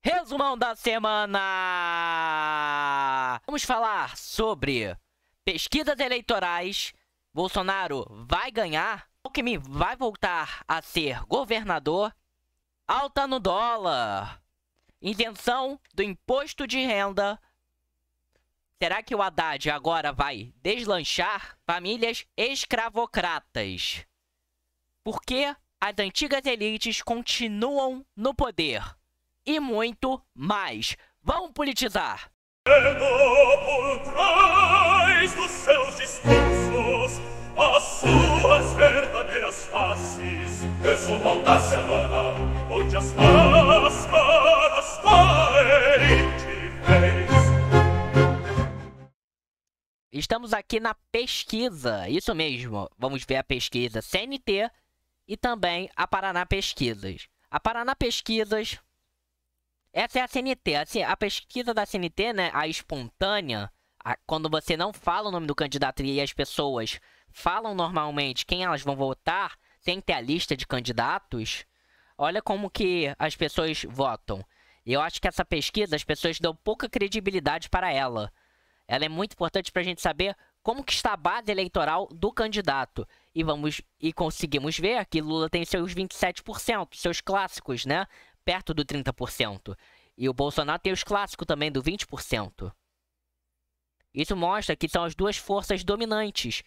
Resumão da semana! Vamos falar sobre pesquisas eleitorais. Bolsonaro vai ganhar? Alckmin vai voltar a ser governador? Alta no dólar. Isenção do imposto de renda. Será que o Haddad agora vai deslanchar? Famílias escravocratas. Por que as antigas elites continuam no poder? E muito mais. Vamos politizar! Por trás dos seus discursos, as suas verdadeiras faces resumam da semana, onde as máscaras da elite fez. Estamos aqui na pesquisa, isso mesmo. Vamos ver a pesquisa CNT e também a Paraná Pesquisas. A Paraná Pesquisas... Essa é a CNT, a pesquisa da CNT, né, a espontânea, quando você não fala o nome do candidato e as pessoas falam normalmente quem elas vão votar, sem ter a lista de candidatos, olha como que as pessoas votam. E eu acho que essa pesquisa, as pessoas dão pouca credibilidade para ela. Ela é muito importante para a gente saber como que está a base eleitoral do candidato. E conseguimos ver que Lula tem seus 27%, seus clássicos, né? Perto do 30%. E o Bolsonaro tem os clássicos também do 20%. Isso mostra que são as duas forças dominantes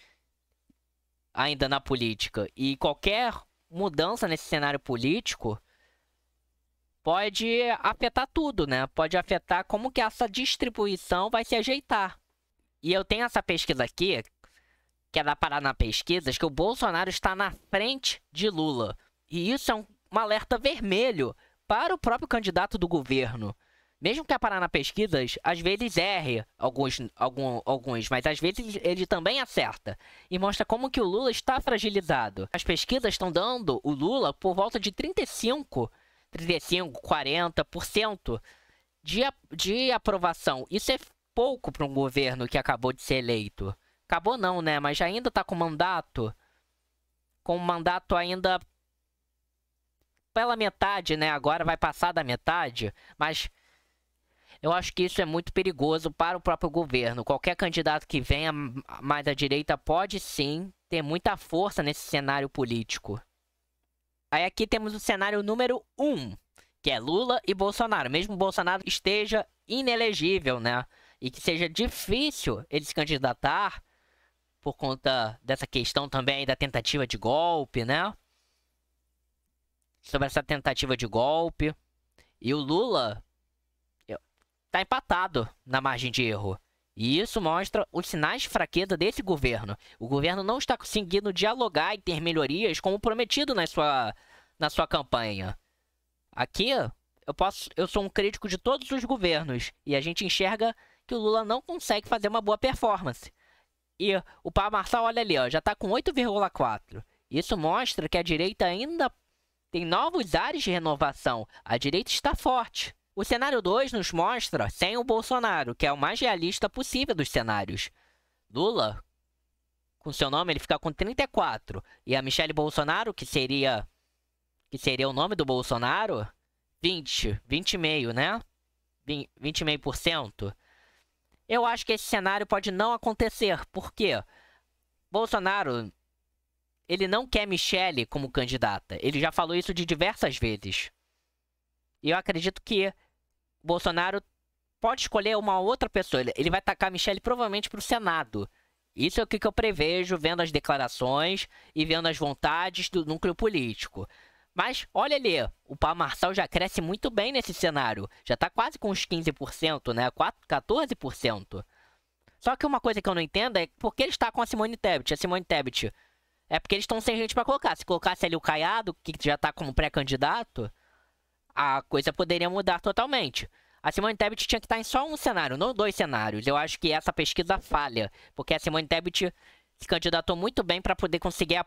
ainda na política. E qualquer mudança nesse cenário político pode afetar tudo, né? Pode afetar como que essa distribuição vai se ajeitar. E eu tenho essa pesquisa aqui, que é da Paraná Pesquisas, que o Bolsonaro está na frente de Lula. E isso é um alerta vermelho para o próprio candidato do governo. Mesmo que a Paraná Pesquisas, às vezes, erre alguns, mas às vezes ele também acerta. E mostra como que o Lula está fragilizado. As pesquisas estão dando o Lula por volta de 35, 40% de aprovação. Isso é pouco para um governo que acabou de ser eleito. Acabou não, né? Mas ainda está com mandato. Com o mandato ainda pela metade, né? Agora vai passar da metade, mas eu acho que isso é muito perigoso para o próprio governo. Qualquer candidato que venha mais à direita pode sim ter muita força nesse cenário político. Aí aqui temos o cenário número 1, que é Lula e Bolsonaro. Mesmo Bolsonaro esteja inelegível, né? E que seja difícil ele se candidatar por conta dessa questão também da tentativa de golpe, né? Sobre essa tentativa de golpe. E o Lula está empatado na margem de erro. E isso mostra os sinais de fraqueza desse governo. O governo não está conseguindo dialogar e ter melhorias como prometido na sua campanha. Aqui, eu sou um crítico de todos os governos. E a gente enxerga que o Lula não consegue fazer uma boa performance. E o Pá Marçal, olha ali, ó, já está com 8,4. Isso mostra que a direita ainda tem novos ares de renovação. A direita está forte. O cenário 2 nos mostra sem o Bolsonaro, que é o mais realista possível dos cenários. Lula, com seu nome, ele fica com 34. E a Michelle Bolsonaro, que seria o nome do Bolsonaro, 20,5%, né? 20,5%. Eu acho que esse cenário pode não acontecer. Por quê? Bolsonaro, ele não quer Michelle como candidata. Ele já falou isso de diversas vezes. E eu acredito que Bolsonaro pode escolher uma outra pessoa. Ele vai tacar a Michelle provavelmente para o Senado. Isso é o que eu prevejo vendo as declarações e vendo as vontades do núcleo político. Mas olha ali, o Pá Marçal já cresce muito bem nesse cenário. Já está quase com uns 15%, né? 14%. Só que uma coisa que eu não entendo é por que ele está com a Simone Tebet. A Simone Tebet é porque eles estão sem gente para colocar. Se colocasse ali o Caiado, que já está como pré-candidato, a coisa poderia mudar totalmente. A Simone Tebet tinha que estar em só um cenário, não dois cenários. Eu acho que essa pesquisa falha, porque a Simone Tebet se candidatou muito bem para poder conseguir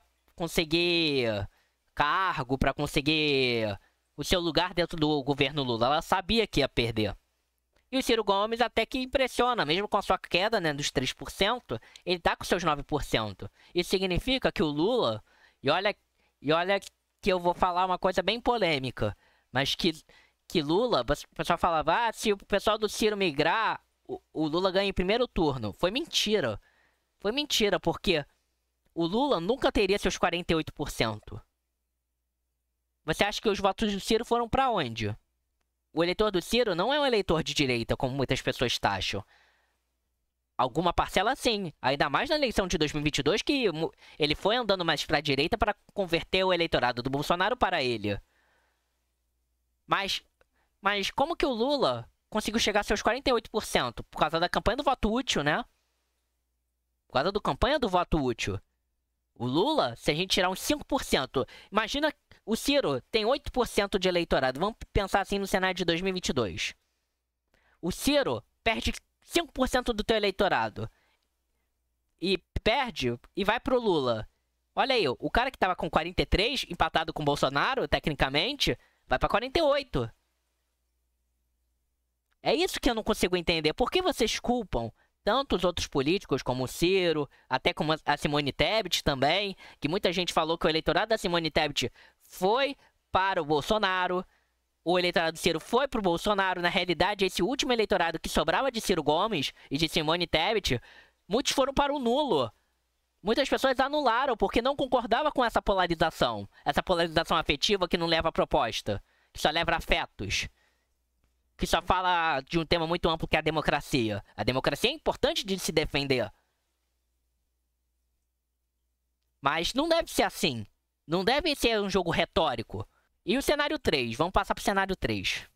cargo, para conseguir o seu lugar dentro do governo Lula. Ela sabia que ia perder. E o Ciro Gomes até que impressiona, mesmo com a sua queda, né, dos 3%, ele está com seus 9%. Isso significa que o Lula, e olha que eu vou falar uma coisa bem polêmica, mas que que Lula, o pessoal falava, ah, se o pessoal do Ciro migrar, o Lula ganha em primeiro turno. Foi mentira. Foi mentira, porque o Lula nunca teria seus 48%. Você acha que os votos do Ciro foram para onde? O eleitor do Ciro não é um eleitor de direita, como muitas pessoas taxam. Alguma parcela sim, ainda mais na eleição de 2022, que ele foi andando mais para a direita para converter o eleitorado do Bolsonaro para ele. Mas como que o Lula conseguiu chegar a seus 48%? Por causa da campanha do voto útil, né? Por causa da campanha do voto útil. O Lula, se a gente tirar uns 5%, imagina o Ciro tem 8% de eleitorado. Vamos pensar assim no cenário de 2022. O Ciro perde 5% do teu eleitorado. E perde e vai pro Lula. Olha aí, o cara que tava com 43, empatado com o Bolsonaro, tecnicamente, vai pra 48. É isso que eu não consigo entender. Por que vocês culpam tanto os outros políticos, como o Ciro, até como a Simone Tebet também, que muita gente falou que o eleitorado da Simone Tebet foi para o Bolsonaro, o eleitorado do Ciro foi para o Bolsonaro. Na realidade, esse último eleitorado que sobrava de Ciro Gomes e de Simone Tebet, muitos foram para o nulo. Muitas pessoas anularam porque não concordavam com essa polarização afetiva que não leva a proposta, que só leva a afetos, que só fala de um tema muito amplo que é a democracia. A democracia é importante de se defender. Mas não deve ser assim. Não deve ser um jogo retórico. E o cenário 3? Vamos passar para o cenário 3.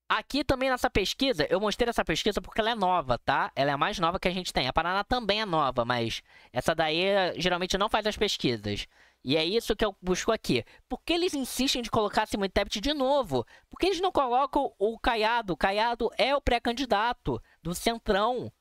Aqui também nessa pesquisa, eu mostrei essa pesquisa porque ela é nova, tá? Ela é a mais nova que a gente tem. A Paraná também é nova, mas essa daí geralmente não faz as pesquisas. E é isso que eu busco aqui. Por que eles insistem de colocar a Simone Tebet de novo? Por que eles não colocam o Caiado? O Caiado é o pré-candidato do Centrão.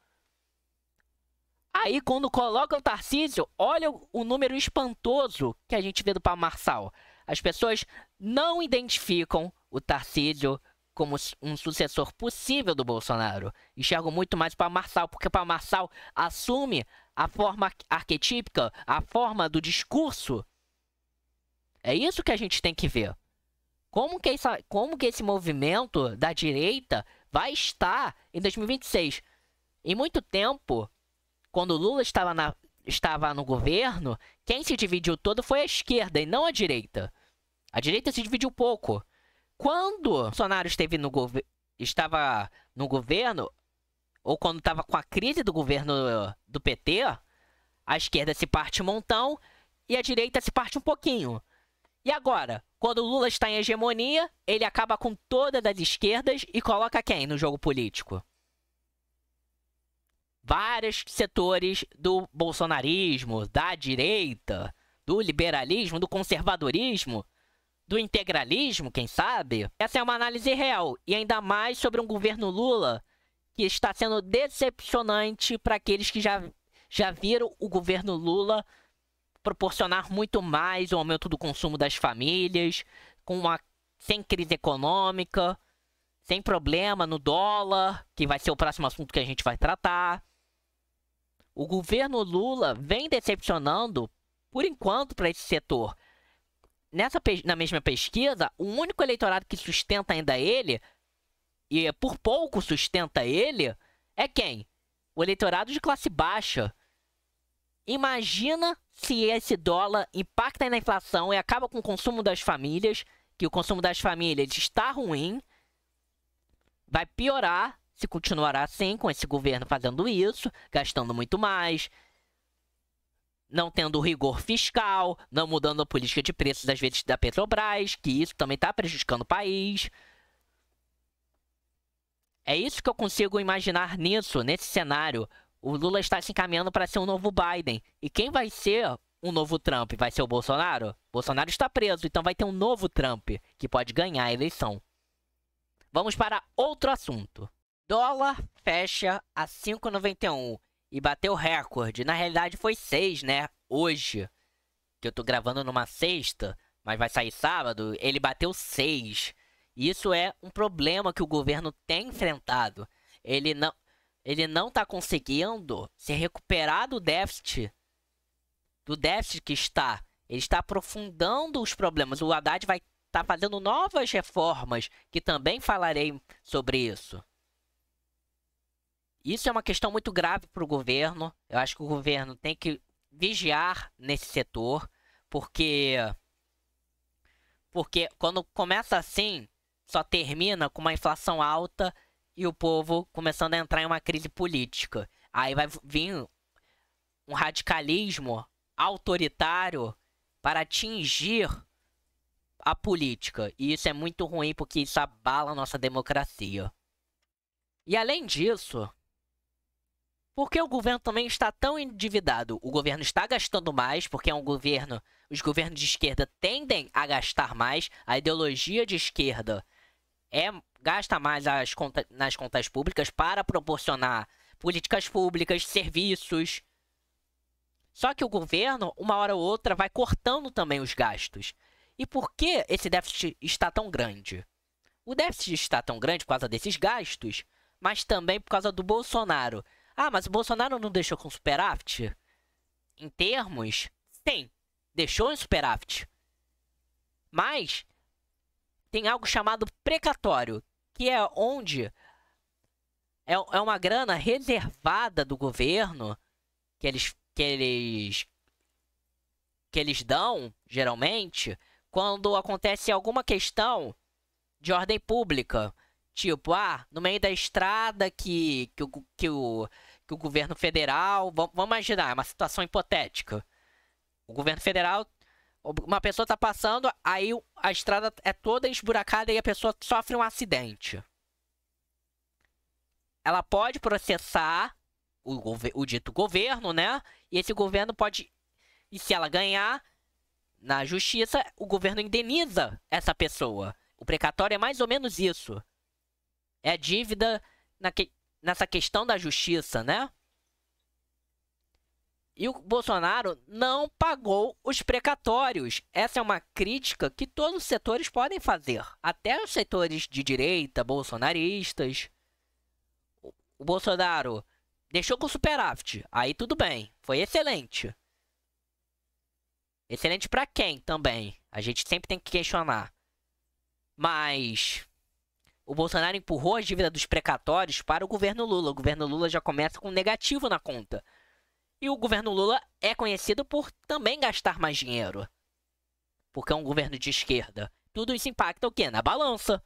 Aí, quando coloca o Tarcísio, olha o número espantoso que a gente vê do Pablo Marçal. As pessoas não identificam o Tarcísio como um sucessor possível do Bolsonaro. Enxergam muito mais o Pablo Marçal, porque o Pablo Marçal assume a forma arquetípica, a forma do discurso. É isso que a gente tem que ver. Como que esse movimento da direita vai estar em 2026? Em muito tempo, quando o Lula estava no governo, quem se dividiu todo foi a esquerda e não a direita. A direita se dividiu pouco. Quando o Bolsonaro estava no governo, ou quando estava com a crise do governo do PT, a esquerda se parte um montão e a direita se parte um pouquinho. E agora, quando o Lula está em hegemonia, ele acaba com todas as esquerdas e coloca quem no jogo político? Vários setores do bolsonarismo, da direita, do liberalismo, do conservadorismo, do integralismo, quem sabe? Essa é uma análise real, e ainda mais sobre um governo Lula que está sendo decepcionante para aqueles que já viram o governo Lula proporcionar muito mais o aumento do consumo das famílias, sem crise econômica, sem problema no dólar, que vai ser o próximo assunto que a gente vai tratar. O governo Lula vem decepcionando, por enquanto, para esse setor. Na mesma pesquisa, o único eleitorado que sustenta ainda ele, e por pouco sustenta ele, é quem? O eleitorado de classe baixa. Imagina se esse dólar impacta na inflação e acaba com o consumo das famílias, que o consumo das famílias está ruim, vai piorar se continuar assim, com esse governo fazendo isso, gastando muito mais, não tendo rigor fiscal, não mudando a política de preços, às vezes, da Petrobras, que isso também está prejudicando o país. É isso que eu consigo imaginar nesse cenário. O Lula está se encaminhando para ser um novo Biden. E quem vai ser um novo Trump? Vai ser o Bolsonaro? Bolsonaro está preso, então vai ter um novo Trump, que pode ganhar a eleição. Vamos para outro assunto. Dólar fecha a 5,91 e bateu recorde. Na realidade foi 6, né? Hoje, que eu tô gravando numa sexta, mas vai sair sábado, ele bateu 6. Isso é um problema que o governo tem enfrentado. Ele não tá conseguindo se recuperar do déficit que está. Ele está aprofundando os problemas. O Haddad vai está fazendo novas reformas, que também falarei sobre isso. Isso é uma questão muito grave para o governo. Eu acho que o governo tem que vigiar nesse setor, porque quando começa assim, só termina com uma inflação alta e o povo começando a entrar em uma crise política. Aí vai vir um radicalismo autoritário para atingir a política. E isso é muito ruim porque isso abala a nossa democracia. E além disso, por que o governo também está tão endividado? O governo está gastando mais porque é um governo... Os governos de esquerda tendem a gastar mais. A ideologia de esquerda gasta mais nas contas públicas para proporcionar políticas públicas, serviços. Só que o governo, uma hora ou outra, vai cortando também os gastos. E por que esse déficit está tão grande? O déficit está tão grande por causa desses gastos, mas também por causa do Bolsonaro. Ah, mas o Bolsonaro não deixou com superávit? Em termos, sim, deixou em superávit. Mas tem algo chamado precatório, que é onde é uma grana reservada do governo que eles dão, geralmente, quando acontece alguma questão de ordem pública. Tipo, no meio da estrada que o governo federal... Vamos imaginar, é uma situação hipotética. O governo federal, uma pessoa está passando, aí a estrada é toda esburacada e a pessoa sofre um acidente. Ela pode processar o dito governo, né? E esse governo pode... E se ela ganhar na justiça, o governo indeniza essa pessoa. O precatório é mais ou menos isso. É a dívida nessa questão da justiça, né? E o Bolsonaro não pagou os precatórios. Essa é uma crítica que todos os setores podem fazer. Até os setores de direita, bolsonaristas. O Bolsonaro deixou com superávit. Aí tudo bem. Foi excelente. Excelente para quem também? A gente sempre tem que questionar. Mas o Bolsonaro empurrou a dívida dos precatórios para o governo Lula. O governo Lula já começa com negativo na conta. E o governo Lula é conhecido por também gastar mais dinheiro. Porque é um governo de esquerda. Tudo isso impacta o quê? Na balança.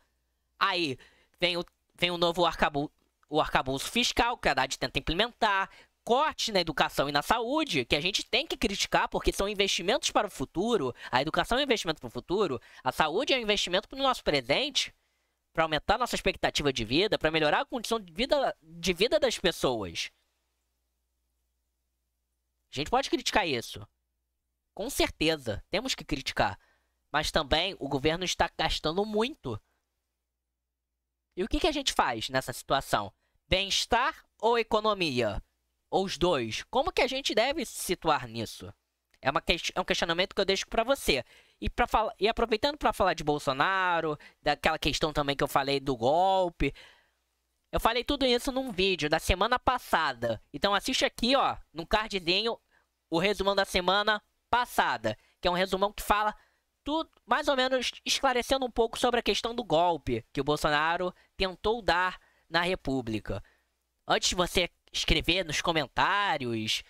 Aí vem o novo arcabouço fiscal que a Haddad tenta implementar. Cortes na educação e na saúde, que a gente tem que criticar porque são investimentos para o futuro. A educação é um investimento para o futuro. A saúde é um investimento para o nosso presente. Para aumentar nossa expectativa de vida, para melhorar a condição de vida das pessoas. A gente pode criticar isso. Com certeza, temos que criticar. Mas também o governo está gastando muito. E o que a gente faz nessa situação? Bem-estar ou economia? Ou os dois? Como que a gente deve se situar nisso? É um questionamento que eu deixo para você. E aproveitando para falar de Bolsonaro, daquela questão também que eu falei do golpe... Eu falei tudo isso num vídeo da semana passada. Então assiste aqui, ó, no cardzinho, o resumão da semana passada. Que é um resumão que fala tudo, mais ou menos esclarecendo um pouco sobre a questão do golpe que o Bolsonaro tentou dar na República. Antes de você escrever nos comentários,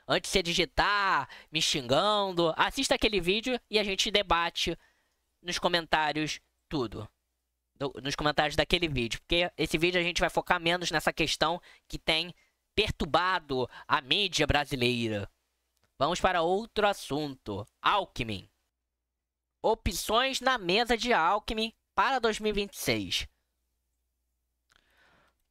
antes de você digitar me xingando, assista aquele vídeo e a gente debate nos comentários tudo. Nos comentários daquele vídeo, porque esse vídeo a gente vai focar menos nessa questão que tem perturbado a mídia brasileira. Vamos para outro assunto. Alckmin. Opções na mesa de Alckmin para 2026.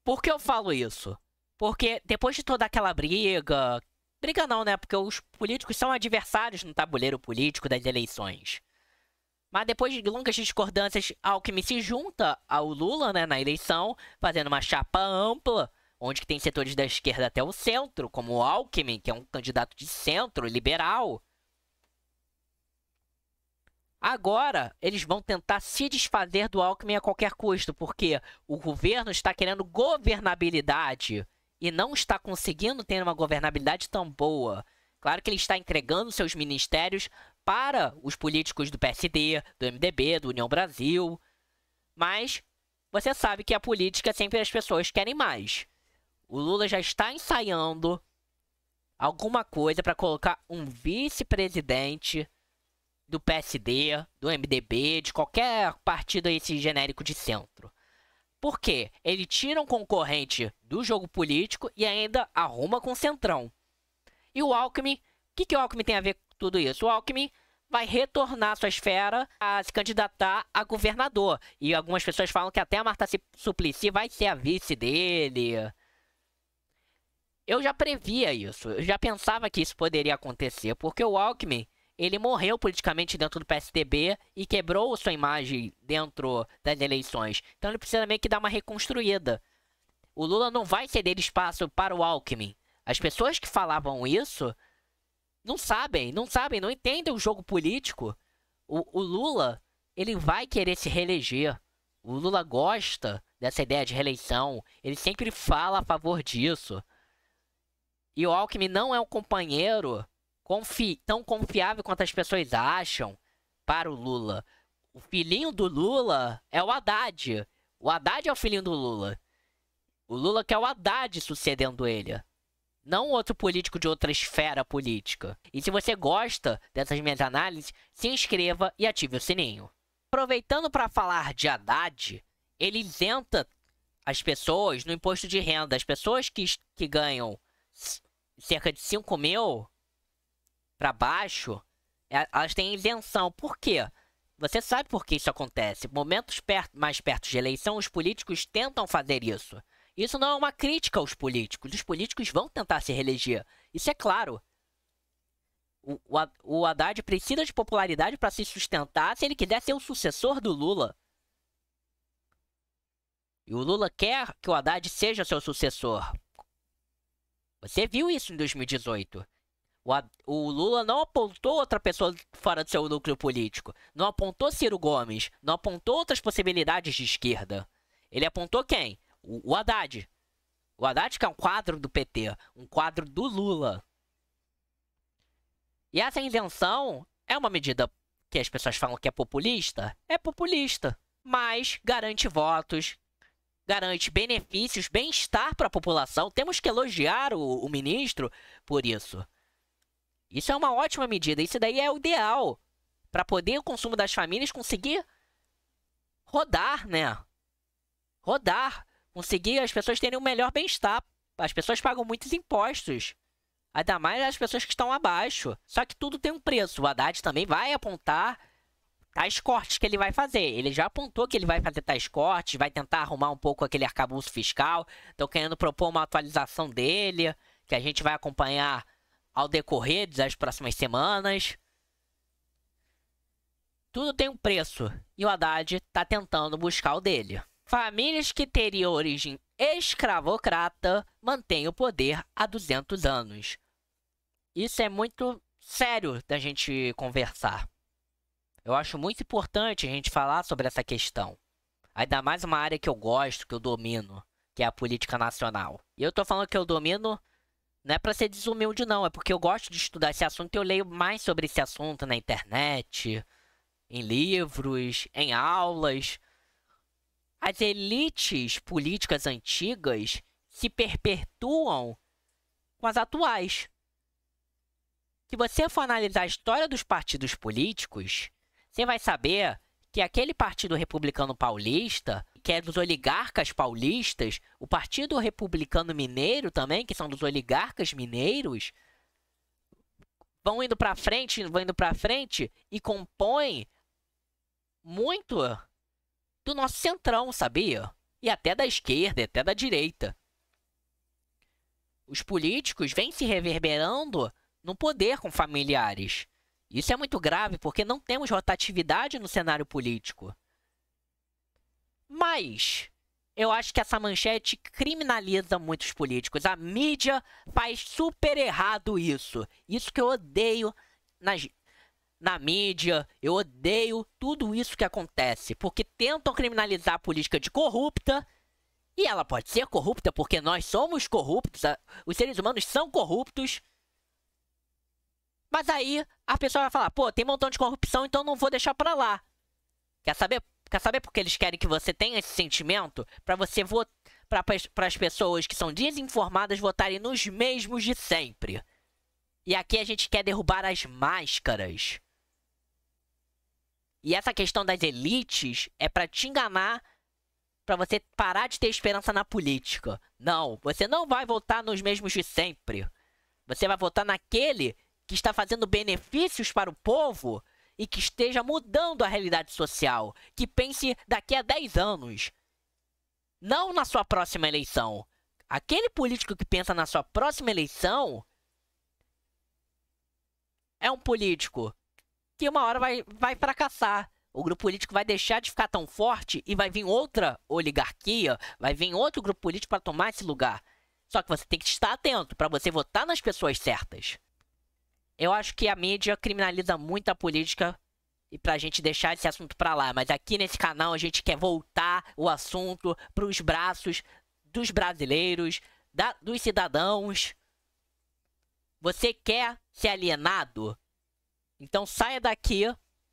Por que eu falo isso? Porque depois de toda aquela briga... Briga não, né? Porque os políticos são adversários no tabuleiro político das eleições. Mas depois de longas discordâncias, Alckmin se junta ao Lula, né, na eleição, fazendo uma chapa ampla, onde tem setores da esquerda até o centro, como o Alckmin, que é um candidato de centro, liberal. Agora, eles vão tentar se desfazer do Alckmin a qualquer custo, porque o governo está querendo governabilidade e não está conseguindo ter uma governabilidade tão boa. Claro que ele está entregando seus ministérios para os políticos do PSD, do MDB, do União Brasil. Mas você sabe que a política sempre as pessoas querem mais. O Lula já está ensaiando alguma coisa para colocar um vice-presidente do PSD, do MDB, de qualquer partido esse genérico de centro. Por quê? Ele tira um concorrente do jogo político e ainda arruma com o centrão. E o Alckmin, o que o Alckmin tem a ver com tudo isso? O Alckmin vai retornar à sua esfera a se candidatar a governador. E algumas pessoas falam que até a Marta Suplicy vai ser a vice dele. Eu já previa isso, eu já pensava que isso poderia acontecer, porque o Alckmin, ele morreu politicamente dentro do PSDB e quebrou sua imagem dentro das eleições. Então ele precisa meio que dar uma reconstruída. O Lula não vai ceder espaço para o Alckmin. As pessoas que falavam isso não sabem, não entendem o jogo político. O Lula, ele vai querer se reeleger. O Lula gosta dessa ideia de reeleição. Ele sempre fala a favor disso. E o Alckmin não é um companheiro tão confiável quanto as pessoas acham para o Lula. O filhinho do Lula é o Haddad. O Haddad é o filhinho do Lula. O Lula quer o Haddad sucedendo ele. Não outro político de outra esfera política. E se você gosta dessas minhas análises, se inscreva e ative o sininho. Aproveitando para falar de Haddad, ele isenta as pessoas no imposto de renda. As pessoas que ganham cerca de 5 mil para baixo, elas têm isenção. Por quê? Você sabe por que isso acontece. Momentos mais perto de eleição, os políticos tentam fazer isso. Isso não é uma crítica aos políticos. Os políticos vão tentar se reeleger. Isso é claro. O Haddad precisa de popularidade para se sustentar se ele quiser ser o sucessor do Lula. E o Lula quer que o Haddad seja seu sucessor. Você viu isso em 2018. O Lula não apontou outra pessoa fora do seu núcleo político. Não apontou Ciro Gomes. Não apontou outras possibilidades de esquerda. Ele apontou quem? O Haddad. O Haddad que é um quadro do PT. Um quadro do Lula. E essa isenção é uma medida que as pessoas falam que é populista. É populista. Mas garante votos. Garante benefícios, bem-estar para a população. Temos que elogiar o ministro por isso. Isso é uma ótima medida. Isso daí é o ideal para poder o consumo das famílias conseguir rodar, né? Rodar. Conseguir as pessoas terem um melhor bem-estar. As pessoas pagam muitos impostos. Ainda mais as pessoas que estão abaixo. Só que tudo tem um preço. O Haddad também vai apontar tais cortes que ele vai fazer. Ele já apontou que ele vai fazer tais cortes, vai tentar arrumar um pouco aquele arcabouço fiscal. Estão querendo propor uma atualização dele, que a gente vai acompanhar ao decorrer das próximas semanas. Tudo tem um preço, e o Haddad está tentando buscar o dele. Famílias que teriam origem escravocrata mantêm o poder há 200 anos. Isso é muito sério da gente conversar. Eu acho muito importante a gente falar sobre essa questão. Ainda mais uma área que eu gosto, que eu domino, que é a política nacional. E eu tô falando que eu domino, não é pra ser desumilde não, é porque eu gosto de estudar esse assunto e eu leio mais sobre esse assunto na internet, em livros, em aulas. As elites políticas antigas se perpetuam com as atuais. Se você for analisar a história dos partidos políticos, você vai saber que aquele Partido Republicano Paulista, que é dos oligarcas paulistas, o Partido Republicano Mineiro também, que são dos oligarcas mineiros, vão indo para frente e compõem muito do nosso centrão, sabia? E até da esquerda, e até da direita. Os políticos vêm se reverberando no poder com familiares. Isso é muito grave porque não temos rotatividade no cenário político. Mas eu acho que essa manchete criminaliza muitos políticos. A mídia faz super errado isso. Isso que eu odeio na mídia. Eu odeio tudo isso que acontece. Porque tentam criminalizar a política de corrupta. E ela pode ser corrupta porque nós somos corruptos. Os seres humanos são corruptos. Mas aí a pessoa vai falar, pô, tem um montão de corrupção, então não vou deixar pra lá. Quer saber por que eles querem que você tenha esse sentimento? Pra você votar, para as pessoas que são desinformadas votarem nos mesmos de sempre. E aqui a gente quer derrubar as máscaras. E essa questão das elites é pra te enganar, pra você parar de ter esperança na política. Não, você não vai votar nos mesmos de sempre. Você vai votar naquele que está fazendo benefícios para o povo e que esteja mudando a realidade social. Que pense daqui a 10 anos. Não na sua próxima eleição. Aquele político que pensa na sua próxima eleição é um político que uma hora vai fracassar. O grupo político vai deixar de ficar tão forte e vai vir outra oligarquia, vai vir outro grupo político para tomar esse lugar. Só que você tem que estar atento para você votar nas pessoas certas. Eu acho que a mídia criminaliza muito a política e pra gente deixar esse assunto pra lá. Mas aqui nesse canal a gente quer voltar o assunto pros braços dos brasileiros, dos cidadãos. Você quer ser alienado? Então saia daqui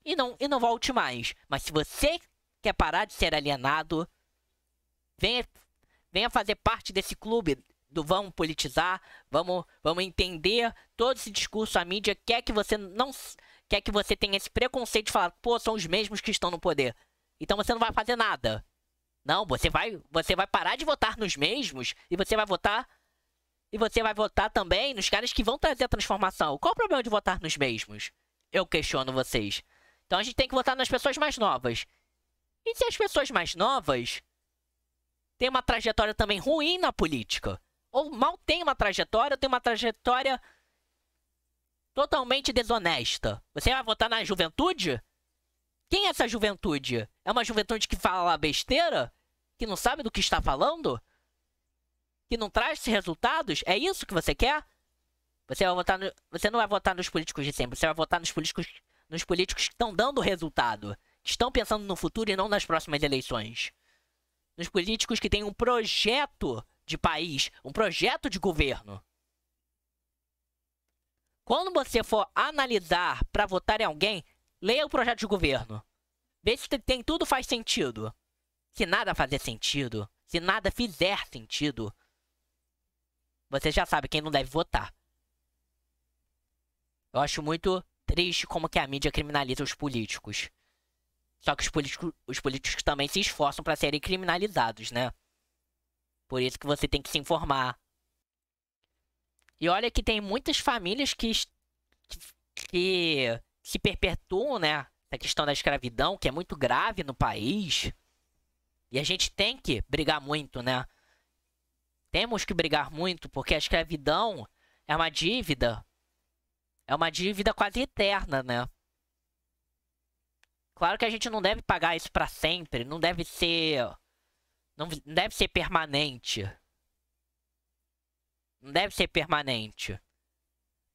e não volte mais. Mas se você quer parar de ser alienado, venha fazer parte desse clube do vamos politizar, vamos entender todo esse discurso. A mídia quer que você não quer que você tenha esse preconceito de falar, pô, são os mesmos que estão no poder. Então você não vai fazer nada. Não, você vai parar de votar nos mesmos e você vai votar também nos caras que vão trazer a transformação. Qual o problema de votar nos mesmos? Eu questiono vocês. Então a gente tem que votar nas pessoas mais novas. E se as pessoas mais novas têm uma trajetória também ruim na política? Ou mal tem uma trajetória, tem uma trajetória totalmente desonesta. Você vai votar na juventude? Quem é essa juventude? É uma juventude que fala besteira? Que não sabe do que está falando? Que não traz resultados? É isso que você quer? Você não vai votar nos políticos de sempre. Você vai votar nos políticos que estão dando resultado. Que estão pensando no futuro e não nas próximas eleições. Nos políticos que têm um projeto de país, um projeto de governo. Quando você for analisar para votar em alguém, leia o projeto de governo. Vê se tudo faz sentido. Se nada fazer sentido, se nada fizer sentido, você já sabe quem não deve votar. Eu acho muito triste como que a mídia criminaliza os políticos. Só que os políticos também se esforçam para serem criminalizados, né? Por isso que você tem que se informar. E olha que tem muitas famílias que se perpetuam, né? A questão da escravidão, que é muito grave no país. E a gente tem que brigar muito, né? Temos que brigar muito, porque a escravidão é uma dívida. É uma dívida quase eterna, né? Claro que a gente não deve pagar isso pra sempre. Não deve ser permanente. Não deve ser permanente.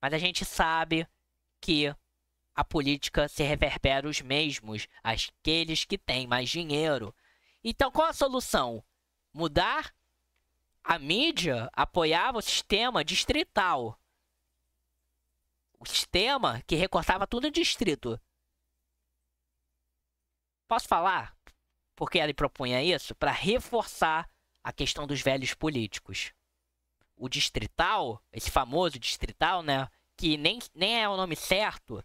Mas a gente sabe que a política se reverbera os mesmos, aqueles que têm mais dinheiro. Então qual a solução? Mudar a mídia, apoiava o sistema distrital. O sistema que recortava tudo em distrito. Posso falar? Porque ele propunha isso para reforçar a questão dos velhos políticos. O distrital, esse famoso distrital, né? Que nem é o nome certo.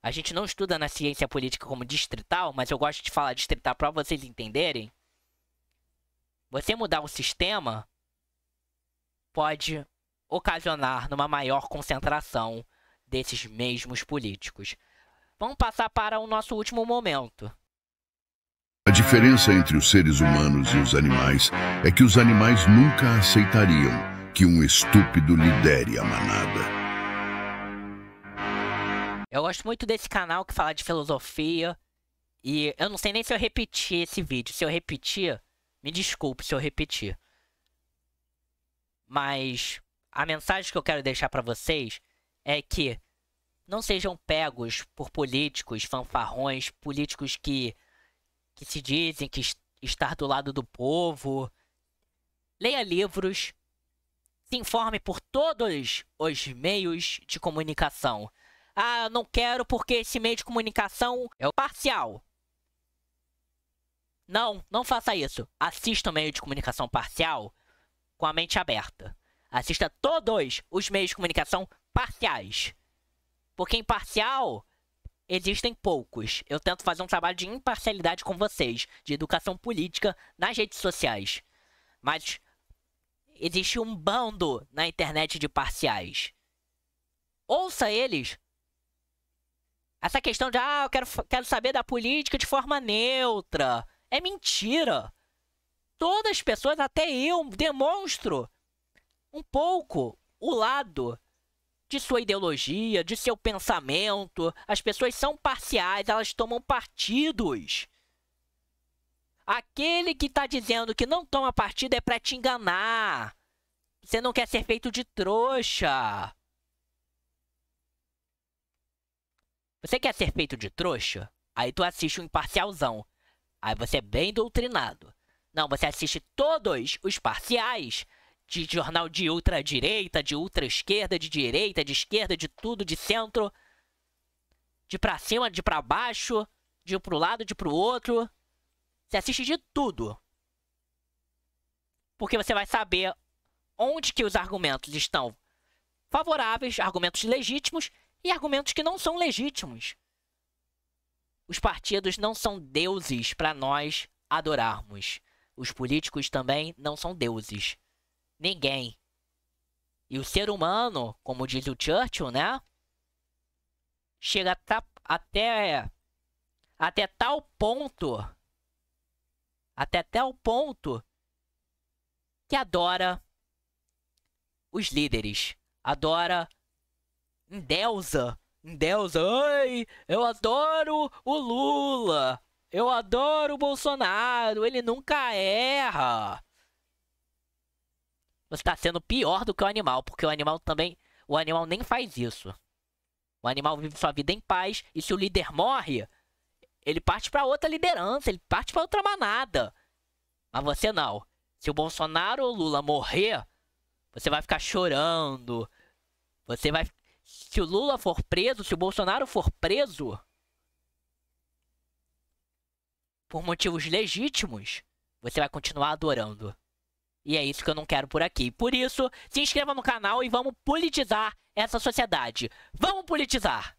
A gente não estuda na ciência política como distrital, mas eu gosto de falar distrital para vocês entenderem. Você mudar o sistema pode ocasionar numa maior concentração desses mesmos políticos. Vamos passar para o nosso último momento. A diferença entre os seres humanos e os animais é que os animais nunca aceitariam que um estúpido lidere a manada. Eu gosto muito desse canal que fala de filosofia. E eu não sei nem se eu repeti esse vídeo. Se eu repetir, me desculpe se eu repetir. Mas a mensagem que eu quero deixar para vocês é que não sejam pegos por políticos fanfarrões, políticos que se dizem que estar do lado do povo. Leia livros, se informe por todos os meios de comunicação. Ah, eu não quero porque esse meio de comunicação é parcial. Não, não faça isso. Assista o meio de comunicação parcial com a mente aberta. Assista todos os meios de comunicação parciais. Porque imparcial, existem poucos. Eu tento fazer um trabalho de imparcialidade com vocês, de educação política nas redes sociais. Mas existe um bando na internet de parciais. Ouça eles. Essa questão de, eu quero saber da política de forma neutra. É mentira. Todas as pessoas, até eu, demonstro um pouco o lado de sua ideologia, de seu pensamento. As pessoas são parciais, elas tomam partidos. Aquele que está dizendo que não toma partido é para te enganar. Você não quer ser feito de trouxa. Você quer ser feito de trouxa? Aí tu assiste um imparcialzão. Aí você é bem doutrinado. Não, você assiste todos os parciais de jornal de ultradireita, de ultra-esquerda, de direita, de esquerda, de tudo, de centro. De pra cima, de pra baixo, de um pro lado, de pro outro. Você assiste de tudo. Porque você vai saber onde que os argumentos estão favoráveis, argumentos legítimos e argumentos que não são legítimos. Os partidos não são deuses para nós adorarmos. Os políticos também não são deuses. Ninguém. E o ser humano, como diz o Churchill, né? Chega até tal ponto que adora os líderes. Adora, endeusa. Ai, eu adoro o Lula. Eu adoro o Bolsonaro. Ele nunca erra. Você está sendo pior do que o animal, porque o animal nem faz isso. O animal vive sua vida em paz, e se o líder morre, ele parte para outra liderança, ele parte para outra manada. Mas você não. Se o Bolsonaro ou o Lula morrer, você vai ficar chorando. Se o Lula for preso, se o Bolsonaro for preso, por motivos legítimos, você vai continuar adorando. E é isso que eu não quero por aqui. Por isso, se inscreva no canal e vamos politizar essa sociedade. Vamos politizar!